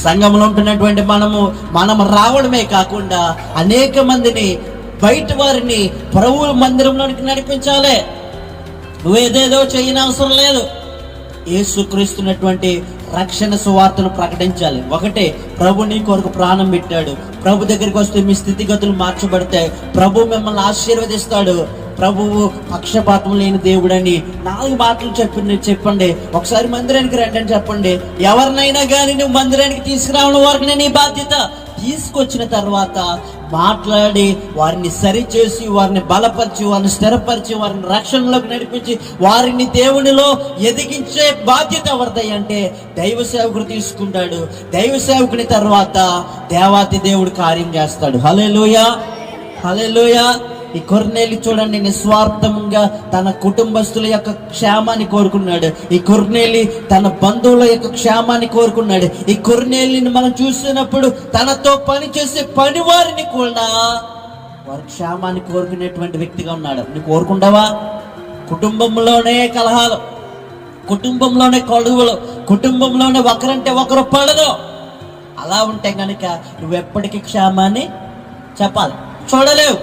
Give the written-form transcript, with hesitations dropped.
సంఘంలో ఉంటున్నటువంటి మనం రావడమే కాకుండా అనేక మందిని, బయట వారిని ప్రభువు మందిరంలోనికి నడిపించాలి. నువ్వేదేదో చేయని అవసరం లేదు. యేసుక్రీస్తున్నటువంటి రక్షణ సువార్తను ప్రకటించాలి. ఒకటే, ప్రభు నీ కొరకు ప్రాణం పెట్టాడు. ప్రభు దగ్గరికి వస్తే మీ స్థితిగతులు మార్చబడతాయి. ప్రభు మిమ్మల్ని ఆశీర్వదిస్తాడు. ప్రభువు పక్షపాతం లేని దేవుడని 4 మాటలు చెప్పండి. ఒకసారి మందిరానికి రండి అని చెప్పండి. ఎవరినైనా కానీ నువ్వు మందిరానికి తీసుకురావడం వరకు నీ బాధ్యత. తీసుకొచ్చిన తర్వాత మాట్లాడి వారిని సరిచేసి, వారిని బలపరిచి, వారిని స్థిరపరిచి, వారిని రక్షణలోకి నడిపించి, వారిని దేవునిలో ఎదిగించే బాధ్యత ఎవరిదై అంటే దైవ సేవకుడు తీసుకుంటాడు. దైవ సేవకుని తర్వాత దేవాతి దేవుడు కార్యం చేస్తాడు. హల్లెలూయా, హల్లెలూయా. ఈ కొర్నేలి చూడండి, నిస్వార్థంగా తన కుటుంబస్తుల యొక్క క్షేమాన్ని కోరుకున్నాడు. ఈ కొర్నేలి తన బంధువుల యొక్క క్షేమాన్ని కోరుకున్నాడు. ఈ కొర్నేలిని మనం చూసినప్పుడు తనతో పనిచేసే పని వారిని కూడా వారి క్షేమాన్ని కోరుకునేటువంటి వ్యక్తిగా ఉన్నాడు. నువ్వు కోరుకుంటావా? కుటుంబంలోనే కలహాలు, కుటుంబంలోనే కొడువులు, కుటుంబంలోనే ఒకరంటే ఒకరు పడదు. అలా ఉంటే కనుక నువ్వెప్పటికీ క్షేమాన్ని చూడలేవు.